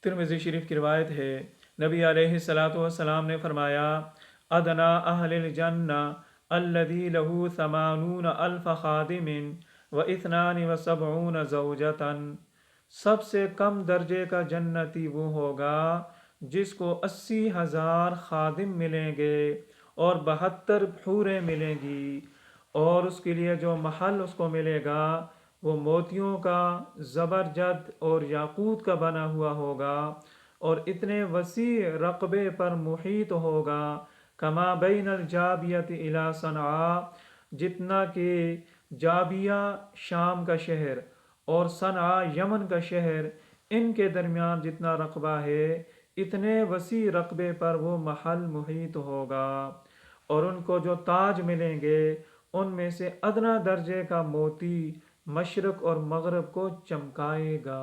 ترمذی شریف کی روایت ہے، نبی علیہ الصلاۃ والسلام نے فرمایا، ادنا اہل الجنہ الذی لہ 80,000 خادم و 72 زوجۃ، سب سے کم درجے کا جنتی وہ ہوگا جس کو 80,000 خادم ملیں گے اور 72 حوریں ملیں گی، اور اس کے لیے جو محل اس کو ملے گا وہ موتیوں کا، زبرجد اور یاقوت کا بنا ہوا ہوگا، اور اتنے وسیع رقبے پر محیط ہوگا، کما بین الجابیۃ الی صنعاء، جتنا کہ جابیہ شام کا شہر اور صنعاء یمن کا شہر، ان کے درمیان جتنا رقبہ ہے، اتنے وسیع رقبے پر وہ محل محیط ہوگا، اور ان کو جو تاج ملیں گے ان میں سے ادنا درجے کا موتی مشرق اور مغرب کو چمکائے گا۔